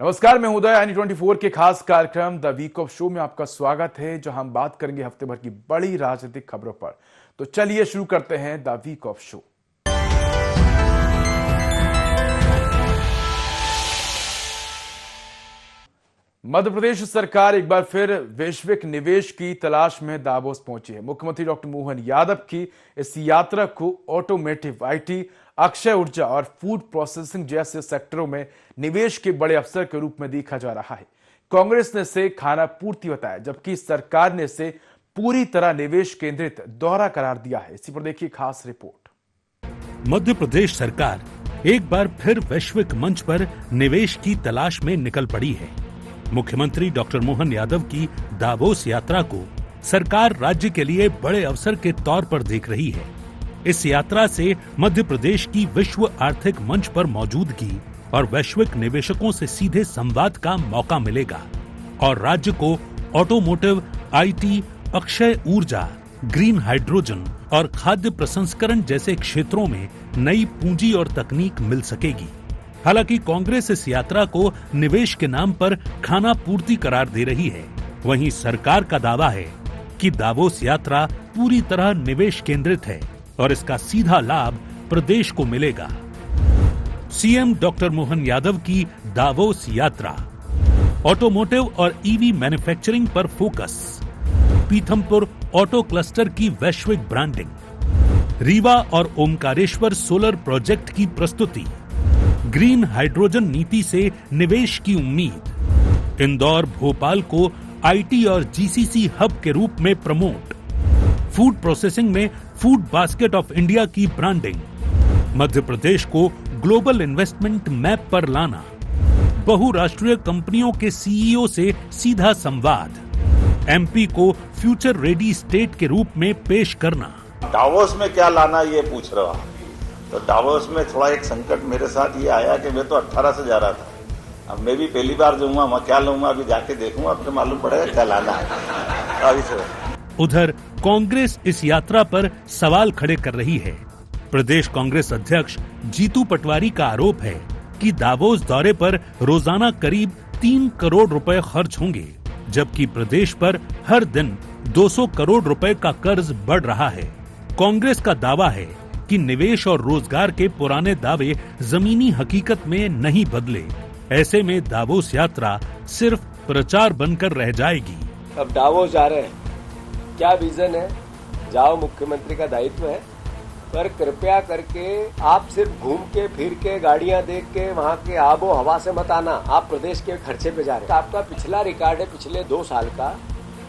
नमस्कार, मैं उदय। N24 के खास कार्यक्रम द वीक ऑफ शो में आपका स्वागत है, जहां हम बात करेंगे हफ्ते भर की बड़ी राजनीतिक खबरों पर। तो चलिए शुरू करते हैं the week of show. Madhya Pradesh सरकार एक बार फिर वैश्विक निवेश की तलाश में दावोस पहुंची है। मुख्यमंत्री डॉक्टर मोहन यादव की इस यात्रा को ऑटोमेटिव, आईटी, अक्षय ऊर्जा और फूड प्रोसेसिंग जैसे सेक्टरों में निवेश के बड़े अवसर के रूप में देखा जा रहा है। कांग्रेस ने इसे खाना पूर्ति बताया, जबकि सरकार ने इसे पूरी तरह निवेश केंद्रित दौरा करार दिया है। इसी पर देखिए खास रिपोर्ट। मध्य प्रदेश सरकार एक बार फिर वैश्विक मंच पर निवेश की तलाश में निकल पड़ी है। मुख्यमंत्री डॉक्टर मोहन यादव की दावोस यात्रा को सरकार राज्य के लिए बड़े अवसर के तौर पर देख रही है। इस यात्रा से मध्य प्रदेश की विश्व आर्थिक मंच पर मौजूदगी और वैश्विक निवेशकों से सीधे संवाद का मौका मिलेगा और राज्य को ऑटोमोटिव, आईटी, अक्षय ऊर्जा, ग्रीन हाइड्रोजन और खाद्य प्रसंस्करण जैसे क्षेत्रों में नई पूंजी और तकनीक मिल सकेगी। हालांकि कांग्रेस इस यात्रा को निवेश के नाम पर खाना पूर्ति करार दे रही है। वहीं सरकार का दावा है कि दावोस यात्रा पूरी तरह निवेश केंद्रित है और इसका सीधा लाभ प्रदेश को मिलेगा। सीएम डॉक्टर मोहन यादव की दावोस यात्रा, ऑटोमोटिव और ईवी मैन्युफैक्चरिंग पर फोकस, पीथमपुर ऑटो क्लस्टर की वैश्विक ब्रांडिंग, रीवा और ओमकारेश्वर सोलर प्रोजेक्ट की प्रस्तुति, ग्रीन हाइड्रोजन नीति से निवेश की उम्मीद, इंदौर भोपाल को आईटी और जीसीसी हब के रूप में प्रमोट, फूड प्रोसेसिंग में फूड बास्केट ऑफ इंडिया की ब्रांडिंग, मध्य प्रदेश को ग्लोबल इन्वेस्टमेंट मैप पर लाना, बहुराष्ट्रीय कंपनियों के सीईओ से सीधा संवाद, एमपी को फ्यूचर रेडी स्टेट के रूप में पेश करना। दावोस में क्या लाना ये पूछ रहा हूँ। तो दावोस में थोड़ा एक संकट मेरे साथ ये आया कि मैं तो 18 से जा रहा था। अब मैं भी पहली बार जाऊंगा, मैं क्या लूंगा अभी जाके देखूंगा, अब तो मालूम पड़ेगा क्या लाना है। अभी से उधर कांग्रेस इस यात्रा पर सवाल खड़े कर रही है। प्रदेश कांग्रेस अध्यक्ष जीतू पटवारी का आरोप है कि दावोस दौरे पर रोजाना करीब 3 करोड़ रुपए खर्च होंगे, जबकि प्रदेश पर हर दिन 200 करोड़ रुपए का कर्ज बढ़ रहा है। कांग्रेस का दावा है कि निवेश और रोजगार के पुराने दावे जमीनी हकीकत में नहीं बदले। ऐसे में दावोस यात्रा सिर्फ प्रचार बनकर रह जाएगी। अब दावोस जा रहे हैं, क्या विजन है? जाओ, मुख्यमंत्री का दायित्व है, पर कृपया करके आप सिर्फ घूम के फिर के गाड़ियां देख के वहाँ के आबो हवा से मत आना। आप प्रदेश के खर्चे पे जा रहे हैं। आपका पिछला रिकॉर्ड है पिछले 2 साल का,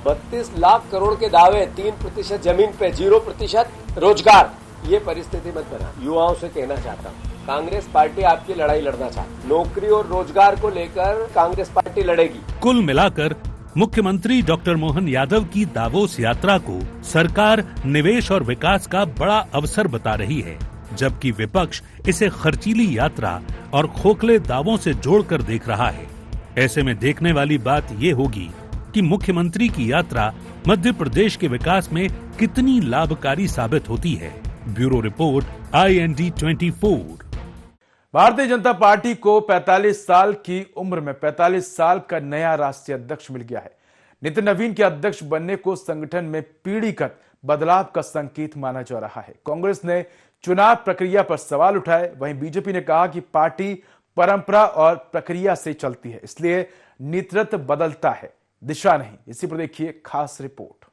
32 लाख करोड़ के दावे, 3% जमीन पे, 0% रोजगार। ये परिस्थिति मत बना। युवाओं से कहना चाहता हूँ, कांग्रेस पार्टी आपकी लड़ाई लड़ना चाहती, नौकरी और रोजगार को लेकर कांग्रेस पार्टी लड़ेगी। कुल मिलाकर मुख्यमंत्री डॉक्टर मोहन यादव की दावोस यात्रा को सरकार निवेश और विकास का बड़ा अवसर बता रही है, जबकि विपक्ष इसे खर्चीली यात्रा और खोखले दावों से जोड़कर देख रहा है। ऐसे में देखने वाली बात ये होगी कि मुख्यमंत्री की यात्रा मध्य प्रदेश के विकास में कितनी लाभकारी साबित होती है। Bureau report, IND24। Bharatiya Janata party को 45 साल की उम्र में 45 साल का नया राष्ट्रीय अध्यक्ष मिल गया है। नितिन नवीन के अध्यक्ष बनने को संगठन में पीढ़ीगत बदलाव का संकेत माना जा रहा है। कांग्रेस ने चुनाव प्रक्रिया पर सवाल उठाए, वहीं बीजेपी ने कहा कि पार्टी परंपरा और प्रक्रिया से चलती है, इसलिए नेतृत्व बदलता है, दिशा नहीं। इसी पर देखिए खास रिपोर्ट।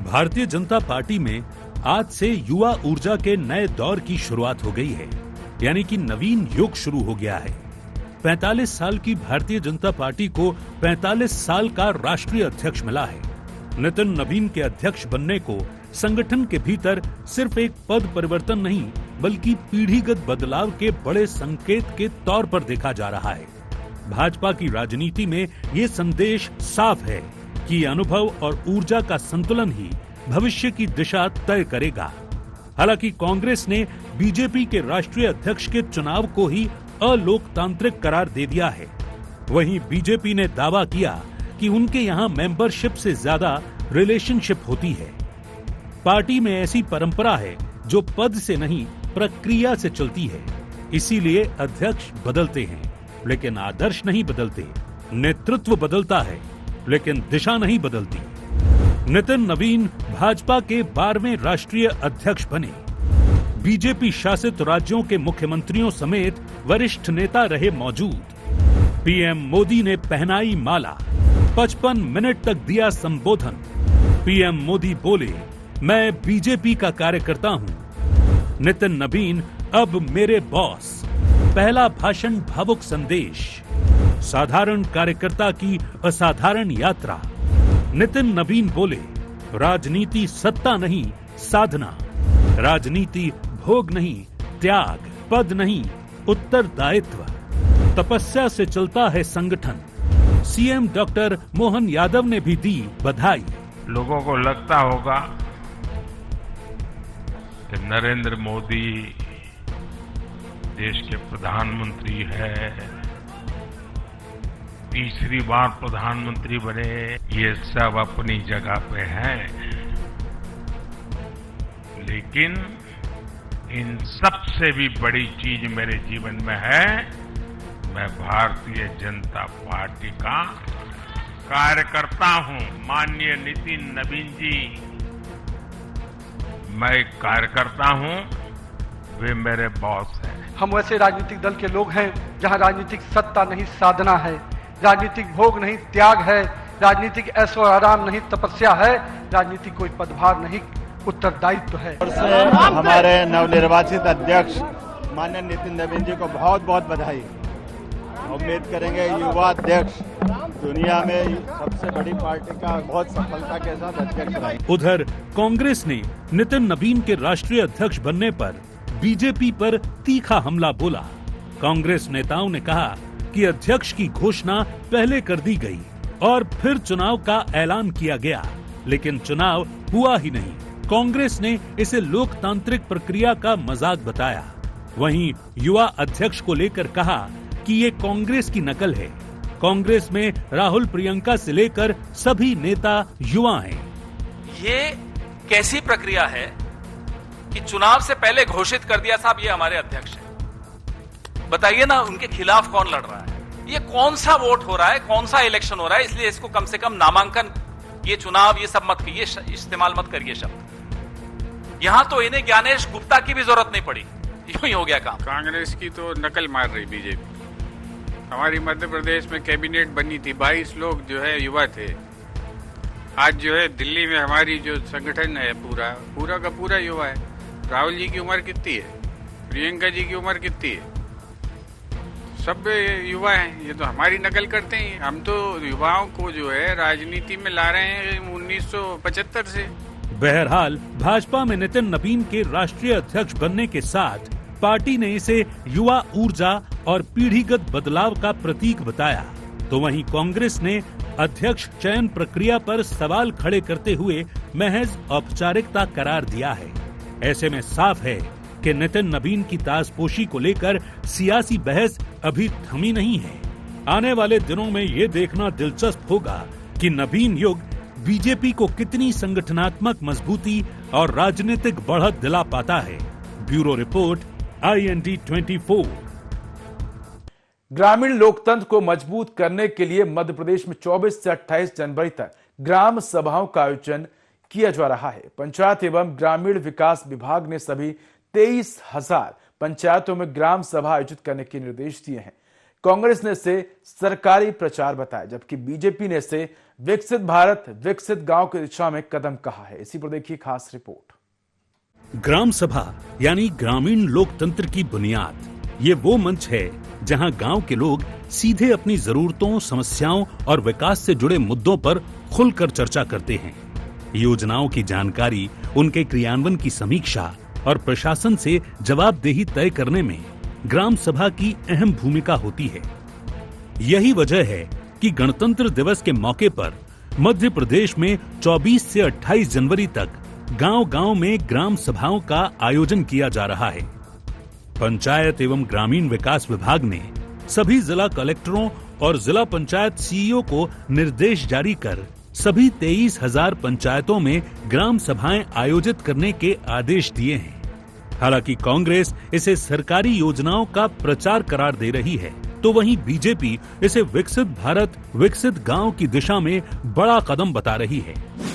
भारतीय जनता पार्टी में आज से युवा ऊर्जा के नए दौर की शुरुआत हो गई है, यानी कि नवीन युग शुरू हो गया है। 45 साल की भारतीय जनता पार्टी को 45 साल का राष्ट्रीय अध्यक्ष मिला है। नितिन नवीन के अध्यक्ष बनने को संगठन के भीतर सिर्फ एक पद परिवर्तन नहीं, बल्कि पीढ़ीगत बदलाव के बड़े संकेत के तौर पर देखा जा रहा है। भाजपा की राजनीति में ये संदेश साफ है कि अनुभव और ऊर्जा का संतुलन ही भविष्य की दिशा तय करेगा। हालांकि कांग्रेस ने बीजेपी के राष्ट्रीय अध्यक्ष के चुनाव को ही अलोकतांत्रिक करार दे दिया है। वहीं बीजेपी ने दावा किया कि उनके यहां मेंबरशिप से ज्यादा रिलेशनशिप होती है। पार्टी में ऐसी परंपरा है जो पद से नहीं, प्रक्रिया से चलती है, इसीलिए अध्यक्ष बदलते हैं। लेकिन आदर्श नहीं बदलते। नेतृत्व बदलता है लेकिन दिशा नहीं बदलती। नितिन नवीन भाजपा के 12वें राष्ट्रीय अध्यक्ष बने। बीजेपी शासित राज्यों के मुख्यमंत्रियों समेत वरिष्ठ नेता रहे मौजूद। पीएम मोदी ने पहनाई माला, 55 मिनट तक दिया संबोधन। पीएम मोदी बोले, मैं बीजेपी का कार्यकर्ता हूं। नितिन नवीन अब मेरे बॉस। पहला भाषण भावुक संदेश। साधारण कार्यकर्ता की असाधारण यात्रा। नितिन नवीन बोले, राजनीति सत्ता नहीं साधना, राजनीति भोग नहीं त्याग, पद नहीं उत्तरदायित्व, तपस्या से चलता है संगठन। सीएम डॉक्टर मोहन यादव ने भी दी बधाई। लोगों को लगता होगा कि नरेंद्र मोदी देश के प्रधानमंत्री है, तीसरी बार प्रधानमंत्री बने, ये सब अपनी जगह पे हैं, लेकिन इन सबसे भी बड़ी चीज मेरे जीवन में है, मैं भारतीय जनता पार्टी का कार्यकर्ता हूं। माननीय नितिन नवीन जी, मैं एक कार्यकर्ता हूं, वे मेरे बॉस हैं। हम वैसे राजनीतिक दल के लोग हैं जहां राजनीतिक सत्ता नहीं साधना है, राजनीतिक भोग नहीं त्याग है, राजनीतिक ऐशो आराम नहीं तपस्या है, राजनीतिक कोई पदभार नहीं उत्तरदायित्व है। हमारे नवनिर्वाचित अध्यक्ष माननीय नितिन नवीन जी को बहुत बहुत बधाई। उम्मीद करेंगे युवा अध्यक्ष दुनिया में सबसे बड़ी पार्टी का बहुत सफलता के साथ अध्यक्ष रहे। उधर कांग्रेस ने नितिन नवीन के राष्ट्रीय अध्यक्ष बनने पर बीजेपी पर तीखा हमला बोला। कांग्रेस नेताओं ने कहा कि अध्यक्ष की घोषणा पहले कर दी गई और फिर चुनाव का ऐलान किया गया, लेकिन चुनाव हुआ ही नहीं। कांग्रेस ने इसे लोकतांत्रिक प्रक्रिया का मजाक बताया। वहीं युवा अध्यक्ष को लेकर कहा कि ये कांग्रेस की नकल है। कांग्रेस में राहुल प्रियंका से लेकर सभी नेता युवा हैं। ये कैसी प्रक्रिया है कि चुनाव से पहले घोषित कर दिया साहब ये हमारे अध्यक्ष हैं। बताइए ना, उनके खिलाफ कौन लड़ रहा है, ये कौन सा वोट हो रहा है, कौन सा इलेक्शन हो रहा है। इसलिए इसको कम से कम नामांकन, ये चुनाव, ये सब मत, ये इस्तेमाल मत करिए शब्द। यहां तो इन्हें ज्ञानेश गुप्ता की भी जरूरत नहीं पड़ी, यूं ही हो गया काम। कांग्रेस की तो नकल मार रही बीजेपी। हमारी मध्य प्रदेश में कैबिनेट बनी थी, 22 लोग जो है युवा थे। आज जो है दिल्ली में हमारी जो संगठन है पूरा का पूरा युवा है। राहुल जी की उम्र कितनी है, प्रियंका जी की उम्र कितनी है, सब युवा हैं। ये तो हमारी नकल करते हैं। हम तो युवाओं को जो है राजनीति में ला रहे हैं 1975 से। बहरहाल भाजपा में नितिन नवीन के राष्ट्रीय अध्यक्ष बनने के साथ पार्टी ने इसे युवा ऊर्जा और पीढ़ीगत बदलाव का प्रतीक बताया, तो वहीं कांग्रेस ने अध्यक्ष चयन प्रक्रिया पर सवाल खड़े करते हुए महज औपचारिकता करार दिया है। ऐसे में साफ है कि नितिन नवीन की ताजपोशी को लेकर सियासी बहस अभी थमी नहीं है। आने वाले दिनों में ये देखना दिलचस्प होगा कि नवीन युग बीजेपी को कितनी संगठनात्मक मजबूती और राजनीतिक बढ़त दिला पाता है। Bureau report, IND 24। ग्रामीण लोकतंत्र को मजबूत करने के लिए मध्य प्रदेश में 24 से 28 जनवरी तक ग्राम सभाओं का आयोजन किया जा रहा है। पंचायत एवं ग्रामीण विकास विभाग ने सभी 23,000 पंचायतों में ग्राम सभा आयोजित करने के निर्देश दिए हैं। कांग्रेस ने इसे सरकारी प्रचार बताया, जबकि बीजेपी ने इसे विकसित भारत विकसित गांव की दिशा में कदम कहा है। इसी पर देखिए खास रिपोर्ट। ग्राम सभा यानी ग्रामीण लोकतंत्र की बुनियाद, ये वो मंच है जहां गांव के लोग सीधे अपनी जरूरतों, समस्याओं और विकास से जुड़े मुद्दों पर खुलकर चर्चा करते हैं। योजनाओं की जानकारी, उनके क्रियान्वयन की समीक्षा और प्रशासन से जवाबदेही तय करने में ग्राम सभा की अहम भूमिका होती है। यही वजह है कि गणतंत्र दिवस के मौके पर मध्य प्रदेश में 24 से 28 जनवरी तक गांव-गांव में ग्राम सभाओं का आयोजन किया जा रहा है। पंचायत एवं ग्रामीण विकास विभाग ने सभी जिला कलेक्टरों और जिला पंचायत सीईओ को निर्देश जारी कर सभी 23,000 पंचायतों में ग्राम सभाएं आयोजित करने के आदेश दिए हैं। हालांकि कांग्रेस इसे सरकारी योजनाओं का प्रचार करार दे रही है, तो वहीं बीजेपी इसे विकसित भारत विकसित गांव की दिशा में बड़ा कदम बता रही है।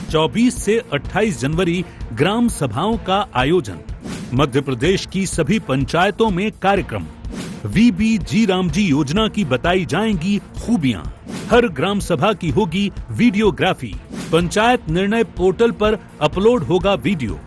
24 से 28 जनवरी ग्राम सभाओं का आयोजन, मध्य प्रदेश की सभी पंचायतों में कार्यक्रम, VBG रामजी योजना की बताई जाएंगी खूबियां, हर ग्राम सभा की होगी वीडियोग्राफी, पंचायत निर्णय पोर्टल पर अपलोड होगा वीडियो,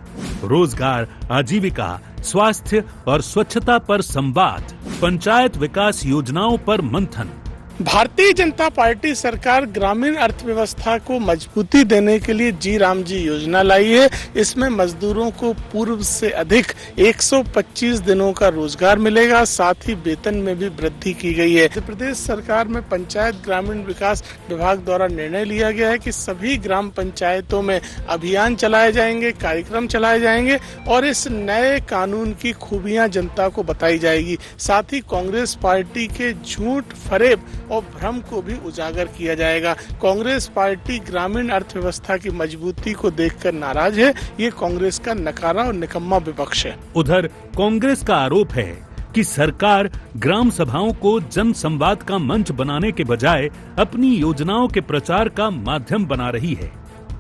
रोजगार, आजीविका, स्वास्थ्य और स्वच्छता पर संवाद, पंचायत विकास योजनाओं पर मंथन। भारतीय जनता पार्टी सरकार ग्रामीण अर्थव्यवस्था को मजबूती देने के लिए जी राम जी योजना लाई है। इसमें मजदूरों को पूर्व से अधिक 125 दिनों का रोजगार मिलेगा, साथ ही वेतन में भी वृद्धि की गई है। मध्य प्रदेश सरकार में पंचायत ग्रामीण विकास विभाग द्वारा निर्णय लिया गया है कि सभी ग्राम पंचायतों में अभियान चलाए जाएंगे, कार्यक्रम चलाए जाएंगे और इस नए कानून की खूबियां जनता को बताई जाएगी। साथ ही कांग्रेस पार्टी के झूठ, फरेब और भ्रम को भी उजागर किया जाएगा। कांग्रेस पार्टी ग्रामीण अर्थव्यवस्था की मजबूती को देखकर नाराज है। ये कांग्रेस का नकारा और निकम्मा विपक्ष है। उधर कांग्रेस का आरोप है कि सरकार ग्राम सभाओं को जन संवाद का मंच बनाने के बजाय अपनी योजनाओं के प्रचार का माध्यम बना रही है।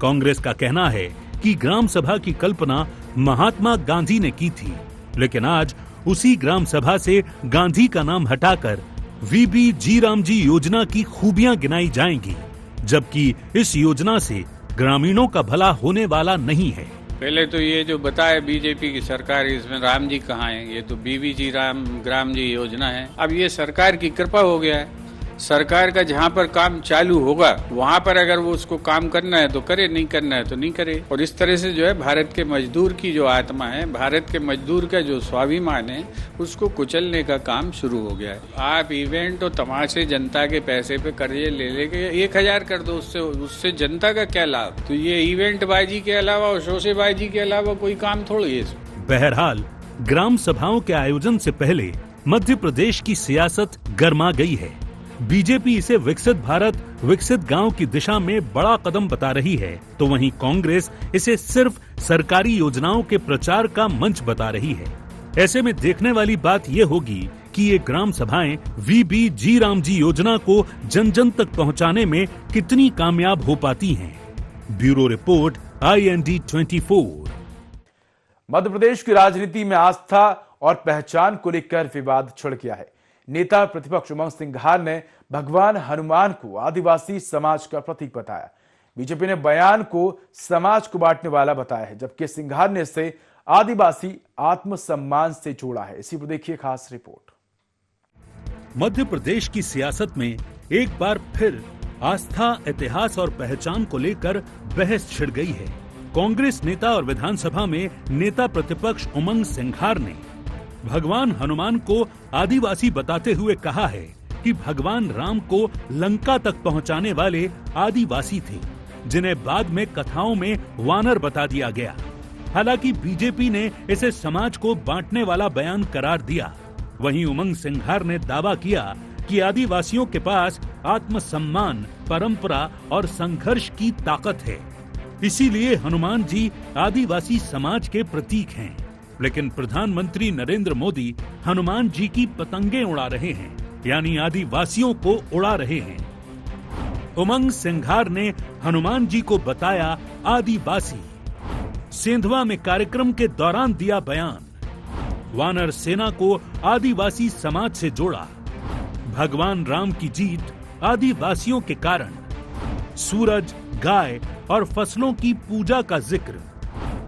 कांग्रेस का कहना है कि ग्राम सभा की कल्पना महात्मा गांधी ने की थी, लेकिन आज उसी ग्राम सभा से गांधी का नाम हटाकर VBG रामजी योजना की खूबियां गिनाई जाएंगी, जबकि इस योजना से ग्रामीणों का भला होने वाला नहीं है। पहले तो ये जो बताया बीजेपी की सरकार, इसमें राम जी कहाँ है? ये तो BBG ग्राम जी योजना है। अब ये सरकार की कृपा हो गया है। सरकार का जहाँ पर काम चालू होगा वहाँ पर अगर वो उसको काम करना है तो करे, नहीं करना है तो नहीं करे। और इस तरह से जो है भारत के मजदूर की जो आत्मा है, भारत के मजदूर का जो स्वाभिमान है, उसको कुचलने का काम शुरू हो गया है। आप इवेंट और तमाशे जनता के पैसे पे कर्जे ले लेके 1000 कर दो, उससे जनता का क्या लाभ? तो ये इवेंट बाजी के अलावा और शोशेबाजी के अलावा कोई काम थोड़ी है। बहरहाल ग्राम सभाओं के आयोजन से पहले मध्य प्रदेश की सियासत गर्मा गई है। बीजेपी इसे विकसित भारत विकसित गांव की दिशा में बड़ा कदम बता रही है, तो वहीं कांग्रेस इसे सिर्फ सरकारी योजनाओं के प्रचार का मंच बता रही है। ऐसे में देखने वाली बात ये होगी कि ये ग्राम सभाएं VBG रामजी योजना को जन जन तक पहुंचाने में कितनी कामयाब हो पाती हैं। Bureau report, IND 24। Madhya Pradesh की राजनीति में आस्था और पहचान को लेकर विवाद छिड़ गया है। नेता प्रतिपक्ष उमंग सिंघार ने भगवान हनुमान को आदिवासी समाज का प्रतीक बताया। बीजेपी ने बयान को समाज को बांटने वाला बताया है, जबकि सिंघार ने इसे आदिवासी आत्मसम्मान से जोड़ा है। इसी पर देखिए खास रिपोर्ट। मध्य प्रदेश की सियासत में एक बार फिर आस्था, इतिहास और पहचान को लेकर बहस छिड़ गई है। कांग्रेस नेता और विधानसभा में नेता प्रतिपक्ष उमंग सिंघार ने भगवान हनुमान को आदिवासी बताते हुए कहा है कि भगवान राम को लंका तक पहुंचाने वाले आदिवासी थे, जिन्हें बाद में कथाओं में वानर बता दिया गया। हालांकि बीजेपी ने इसे समाज को बांटने वाला बयान करार दिया। वहीं उमंग सिंघार ने दावा किया कि आदिवासियों के पास आत्मसम्मान, परंपरा और संघर्ष की ताकत है, इसीलिए हनुमान जी आदिवासी समाज के प्रतीक हैं। लेकिन प्रधानमंत्री नरेंद्र मोदी हनुमान जी की पतंगे उड़ा रहे हैं, यानी आदिवासियों को उड़ा रहे हैं। उमंग सिंघार ने हनुमान जी को बताया आदिवासी। सेंधवा में कार्यक्रम के दौरान दिया बयान। वानर सेना को आदिवासी समाज से जोड़ा। भगवान राम की जीत आदिवासियों के कारण। सूरज, गाय और फसलों की पूजा का जिक्र।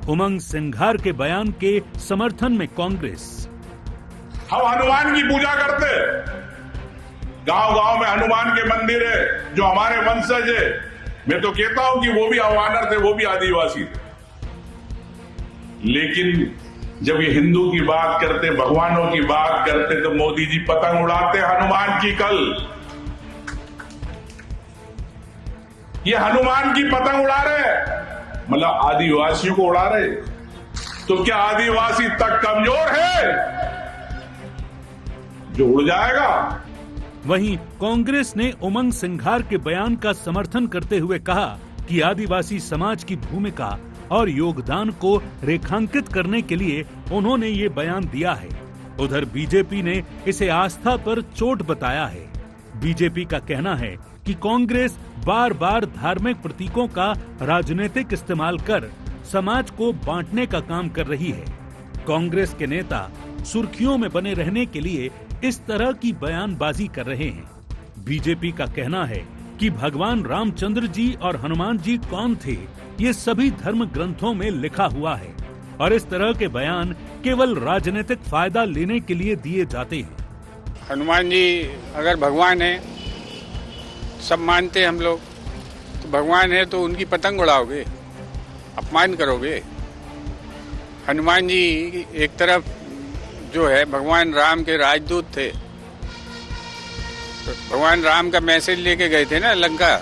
उमंग सिंघार के बयान के समर्थन में कांग्रेस। हम हनुमान की पूजा करते, गांव गांव में हनुमान के मंदिर है जो हमारे वंशज है। मैं तो कहता हूं कि वो भी वानर थे, वो भी आदिवासी थे। लेकिन जब ये हिंदू की बात करते, भगवानों की बात करते, तो मोदी जी पतंग उड़ाते हनुमान की। कल ये हनुमान की पतंग उड़ा रहे हैं, मतलब आदिवासियों को उड़ा रहे। तो क्या आदिवासी तक कमजोर है जो उड़ जाएगा? वहीं कांग्रेस ने उमंग सिंघार के बयान का समर्थन करते हुए कहा कि आदिवासी समाज की भूमिका और योगदान को रेखांकित करने के लिए उन्होंने ये बयान दिया है। उधर बीजेपी ने इसे आस्था पर चोट बताया है। बीजेपी का कहना है कि कांग्रेस बार बार धार्मिक प्रतीकों का राजनीतिक इस्तेमाल कर समाज को बांटने का काम कर रही है। कांग्रेस के नेता सुर्खियों में बने रहने के लिए इस तरह की बयानबाजी कर रहे हैं। बीजेपी का कहना है कि भगवान रामचंद्र जी और हनुमान जी कौन थे, ये सभी धर्म ग्रंथों में लिखा हुआ है और इस तरह के बयान केवल राजनीतिक फायदा लेने के लिए दिए जाते हैं। हनुमान जी अगर भगवान है, सब मानते हैं हम लोग, तो भगवान है तो उनकी पतंग उड़ाओगे, अपमान करोगे। हनुमान जी एक तरफ जो है भगवान राम के राजदूत थे, तो भगवान राम का मैसेज लेके गए थे ना लंका,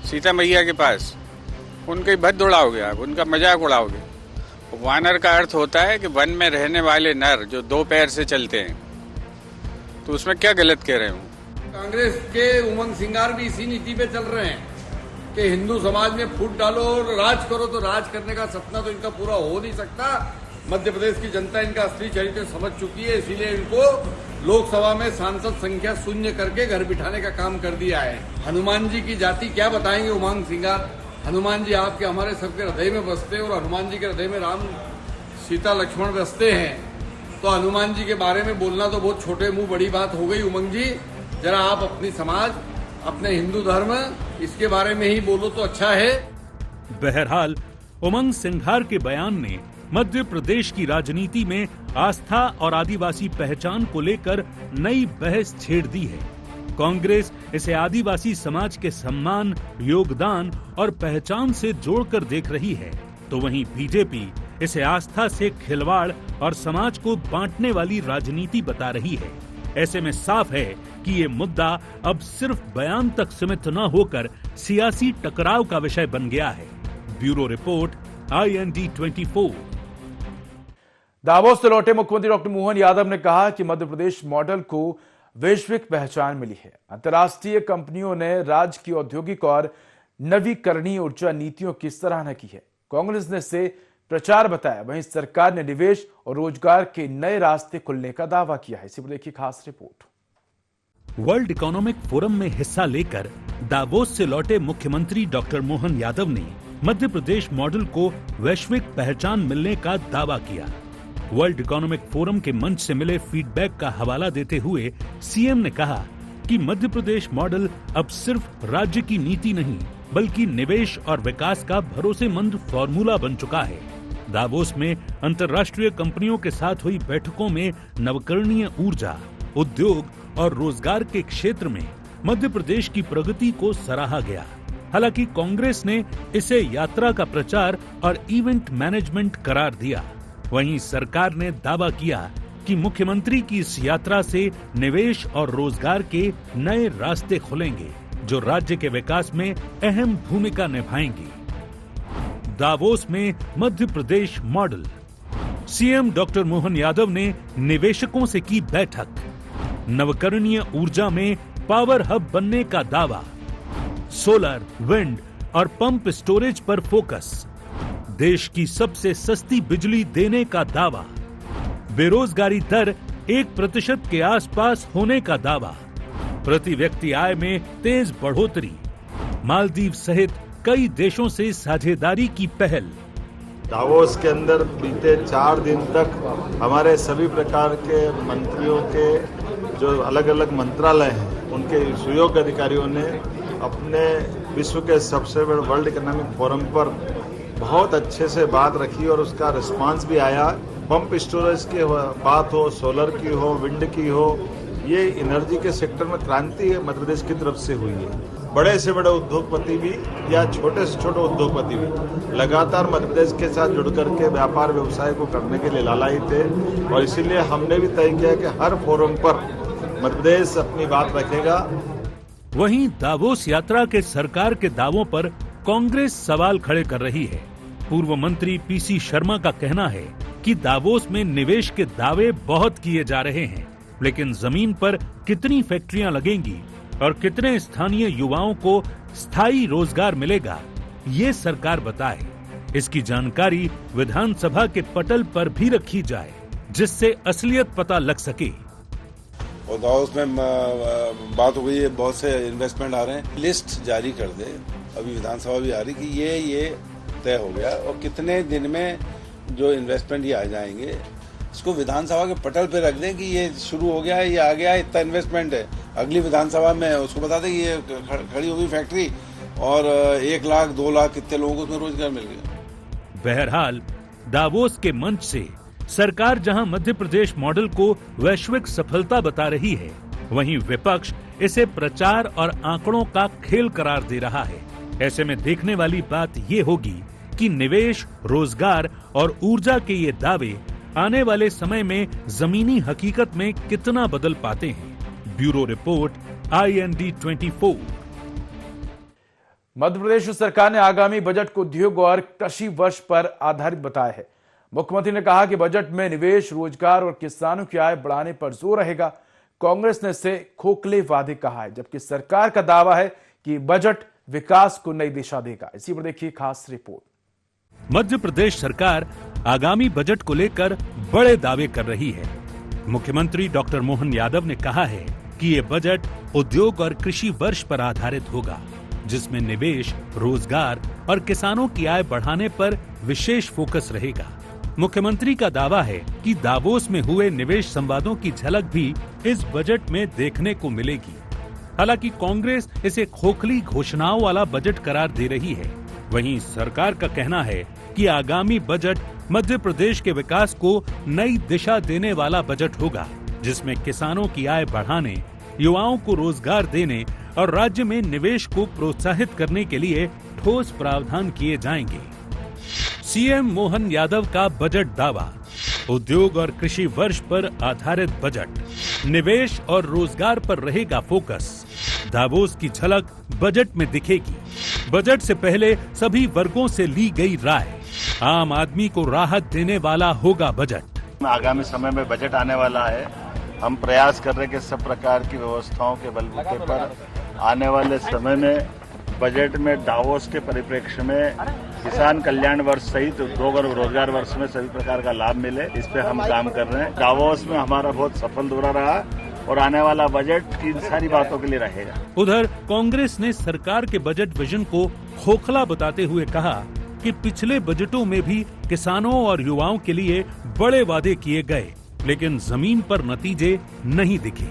सीता मैया के पास, उनके भद्द उड़ाओगे आप, उनका मजाक उड़ाओगे। वानर का अर्थ होता है कि वन में रहने वाले नर जो दो पैर से चलते हैं, तो उसमें क्या गलत कह रहे हूँ। कांग्रेस के उमंग सिंगार भी इसी नीति पे चल रहे हैं कि हिंदू समाज में फूट डालो और राज करो, तो राज करने का सपना तो इनका पूरा हो नहीं सकता। मध्य प्रदेश की जनता इनका असली चरित्र समझ चुकी है, इसीलिए इनको लोकसभा में सांसद संख्या शून्य करके घर बिठाने का काम कर दिया है। हनुमान जी की जाति क्या बताएंगे उमंग सिंगार। हनुमान जी आपके हमारे सबके हृदय में बसते हैं और हनुमान जी के हृदय में राम सीता लक्ष्मण बसते हैं, तो हनुमान जी के बारे में बोलना तो बहुत छोटे मुंह बड़ी बात हो गई। उमंग जी, जरा आप अपनी समाज, अपने हिंदू धर्म, इसके बारे में ही बोलो तो अच्छा है। बहरहाल उमंग सिंघार के बयान ने मध्य प्रदेश की राजनीति में आस्था और आदिवासी पहचान को लेकर नई बहस छेड़ दी है। कांग्रेस इसे आदिवासी समाज के सम्मान, योगदान और पहचान से जोड़कर देख रही है, तो वहीं बीजेपी इसे आस्था से खिलवाड़ और समाज को बांटने वाली राजनीति बता रही है। ऐसे में साफ है कि ये मुद्दा अब सिर्फ बयान तक सीमित न होकर सियासी टकराव का विषय बन गया है। Bureau report, IND 24। दावोस से लौटे मुख्यमंत्री डॉक्टर मोहन यादव ने कहा कि मध्य प्रदेश मॉडल को वैश्विक पहचान मिली है। अंतर्राष्ट्रीय कंपनियों ने राज्य की औद्योगिक और नवीकरणीय ऊर्जा नीतियों की सराहना की है। कांग्रेस ने इसे प्रचार बताया, वहीं सरकार ने निवेश और रोजगार के नए रास्ते खुलने का दावा किया है। इसी पर देखिए खास रिपोर्ट। वर्ल्ड इकोनॉमिक फोरम में हिस्सा लेकर दावोस से लौटे मुख्यमंत्री डॉक्टर मोहन यादव ने मध्य प्रदेश मॉडल को वैश्विक पहचान मिलने का दावा किया। वर्ल्ड इकोनॉमिक फोरम के मंच से मिले फीडबैक का हवाला देते हुए सीएम ने कहा कि मध्य प्रदेश मॉडल अब सिर्फ राज्य की नीति नहीं, बल्कि निवेश और विकास का भरोसेमंद फॉर्मूला बन चुका है। दावोस में अंतर्राष्ट्रीय कंपनियों के साथ हुई बैठकों में नवकरणीय ऊर्जा, उद्योग और रोजगार के क्षेत्र में मध्य प्रदेश की प्रगति को सराहा गया। हालांकि कांग्रेस ने इसे यात्रा का प्रचार और इवेंट मैनेजमेंट करार दिया। वहीं सरकार ने दावा किया कि मुख्यमंत्री की इस यात्रा से निवेश और रोजगार के नए रास्ते खुलेंगे, जो राज्य के विकास में अहम भूमिका निभाएंगे। दावोस में Madhya Pradesh model. CM doctor Mohan Yadav ने निवेशकों से की बैठक। नवकरणीय ऊर्जा में पावर हब बनने का दावा। सोलर, विंड और पंप स्टोरेज पर फोकस। देश की सबसे सस्ती बिजली देने का दावा। बेरोजगारी दर 1% के आसपास होने का दावा। प्रति व्यक्ति आय में तेज बढ़ोतरी। मालदीव सहित कई देशों से साझेदारी की पहल। दावोस के अंदर बीते 4 दिन तक हमारे सभी प्रकार के मंत्रियों के जो अलग अलग मंत्रालय हैं, उनके सुयोग्य अधिकारियों ने अपने विश्व के सबसे बड़े वर्ल्ड इकोनॉमिक फोरम पर बहुत अच्छे से बात रखी और उसका रिस्पांस भी आया। पंप स्टोरेज की बात हो, सोलर की हो, विंड की हो, ये एनर्जी के सेक्टर में क्रांति मध्य प्रदेश की तरफ से हुई है। बड़े से बड़े उद्योगपति भी या छोटे से छोटे उद्योगपति भी लगातार मध्य प्रदेश के साथ जुड़ करके व्यापार व्यवसाय को करने के लिए लालायित थे और इसीलिए हमने भी तय किया कि हर फोरम पर मध्य प्रदेश अपनी बात रखेगा। वहीं दावोस यात्रा के सरकार के दावों पर कांग्रेस सवाल खड़े कर रही है। पूर्व मंत्री पीसी शर्मा का कहना है कि दावोस में निवेश के दावे बहुत किए जा रहे हैं, लेकिन जमीन पर कितनी फैक्ट्रियां लगेंगी और कितने स्थानीय युवाओं को स्थायी रोजगार मिलेगा, ये सरकार बताए। इसकी जानकारी विधानसभा के पटल पर भी रखी जाए। जिससे असलियत पता लग सके। और दावोस में बात हो गई है, बहुत से इन्वेस्टमेंट आ रहे हैं, लिस्ट जारी कर दे। अभी विधानसभा भी आ रही कि ये तय हो गया और कितने दिन में जो इन्वेस्टमेंट ये आ जाएंगे, इसको विधानसभा के पटल पे रख दें कि ये शुरू हो गया है, ये आ गया है, इतना इन्वेस्टमेंट है। अगली विधानसभा में उसको बता दें कि ये खड़ी होगी फैक्ट्री और 1 लाख 2 लाख कितने लोगों को उसमें रोजगार मिल गया। बहरहाल दावोस के मंच से सरकार जहां मध्य प्रदेश मॉडल को वैश्विक सफलता बता रही है, वहीं विपक्ष इसे प्रचार और आंकड़ों का खेल करार दे रहा है। ऐसे में देखने वाली बात ये होगी कि निवेश, रोजगार और ऊर्जा के ये दावे आने वाले समय में जमीनी हकीकत में कितना बदल पाते हैं। Bureau report, IND 24। Madhya Pradesh सरकार ने आगामी बजट को उद्योग और कृषि वर्ष पर आधारित बताया है। मुख्यमंत्री ने कहा कि बजट में निवेश, रोजगार और किसानों की आय बढ़ाने पर जोर रहेगा। कांग्रेस ने इसे खोखले वादे कहा है, जबकि सरकार का दावा है कि बजट विकास को नई दिशा देगा। इसी पर देखिए खास रिपोर्ट। मध्य प्रदेश सरकार आगामी बजट को लेकर बड़े दावे कर रही है। मुख्यमंत्री डॉक्टर मोहन यादव ने कहा है कि ये बजट उद्योग और कृषि वर्ष पर आधारित होगा, जिसमें निवेश, रोजगार और किसानों की आय बढ़ाने पर विशेष फोकस रहेगा। मुख्यमंत्री का दावा है कि दावोस में हुए निवेश संवादों की झलक भी इस बजट में देखने को मिलेगी। हालांकि कांग्रेस इसे खोखली घोषणाओं वाला बजट करार दे रही है। वहीं सरकार का कहना है कि आगामी बजट मध्य प्रदेश के विकास को नई दिशा देने वाला बजट होगा, जिसमें किसानों की आय बढ़ाने, युवाओं को रोजगार देने और राज्य में निवेश को प्रोत्साहित करने के लिए ठोस प्रावधान किए जाएंगे। सीएम मोहन यादव का बजट दावा, उद्योग और कृषि वर्ष पर आधारित बजट, निवेश और रोजगार पर रहेगा फोकस। दावोस की झलक बजट में दिखेगी। बजट से पहले सभी वर्गों से ली गई राय, आम आदमी को राहत देने वाला होगा बजट। आगामी समय में बजट आने वाला है। हम प्रयास कर रहे हैं कि सब प्रकार की व्यवस्थाओं के बलबूते पर आने वाले समय में बजट में दावोस के परिप्रेक्ष्य में किसान कल्याण वर्ष सहित उद्योग और रोजगार वर्ष में सभी प्रकार का लाभ मिले, इस पे हम काम कर रहे हैं। दावोस में हमारा बहुत सफल दौरा रहा और आने वाला बजट इन सारी बातों के लिए रहेगा। उधर कांग्रेस ने सरकार के बजट विजन को खोखला बताते हुए कहा कि पिछले बजटों में भी किसानों और युवाओं के लिए बड़े वादे किए गए, लेकिन जमीन पर नतीजे नहीं दिखे।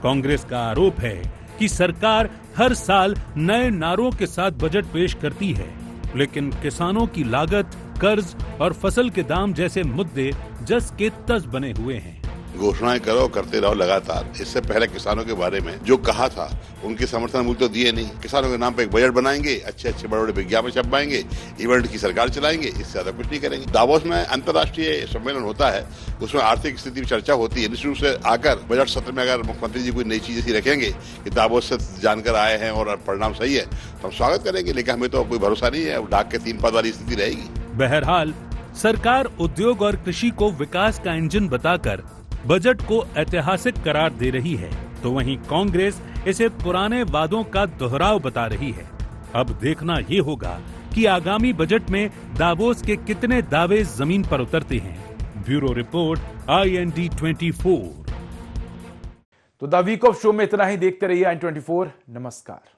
कांग्रेस का आरोप है कि सरकार हर साल नए नारों के साथ बजट पेश करती है, लेकिन किसानों की लागत, कर्ज और फसल के दाम जैसे मुद्दे जस के तस बने हुए हैं। घोषणाएं करो, करते रहो लगातार। इससे पहले किसानों के बारे में जो कहा था, उनके समर्थन मूल्य तो दिए नहीं। किसानों के नाम पे एक बजट बनाएंगे, अच्छे अच्छे बड़े बड़े विज्ञापन छपवाएंगे, इवेंट की सरकार चलाएंगे, इससे ज्यादा कुछ नहीं करेंगे। दावोस में अंतर्राष्ट्रीय सम्मेलन होता है, उसमें आर्थिक स्थिति की चर्चा होती है। निश्चित रूप से आकर बजट सत्र में अगर मुख्यमंत्री जी कोई नई चीज ऐसी रखेंगे कि दावोस से जानकर आए हैं और परिणाम सही है, तो हम स्वागत करेंगे, लेकिन हमें तो कोई भरोसा नहीं है, डाक के 3 पद वाली स्थिति रहेगी। बहरहाल सरकार उद्योग और कृषि को विकास का इंजन बताकर बजट को ऐतिहासिक करार दे रही है, तो वहीं कांग्रेस इसे पुराने वादों का दोहराव बता रही है। अब देखना ये होगा कि आगामी बजट में दावोस के कितने दावे जमीन पर उतरते हैं। Bureau report, IND 24। तो द वीक ऑफ शो में इतना ही। देखते रहिए I24। नमस्कार।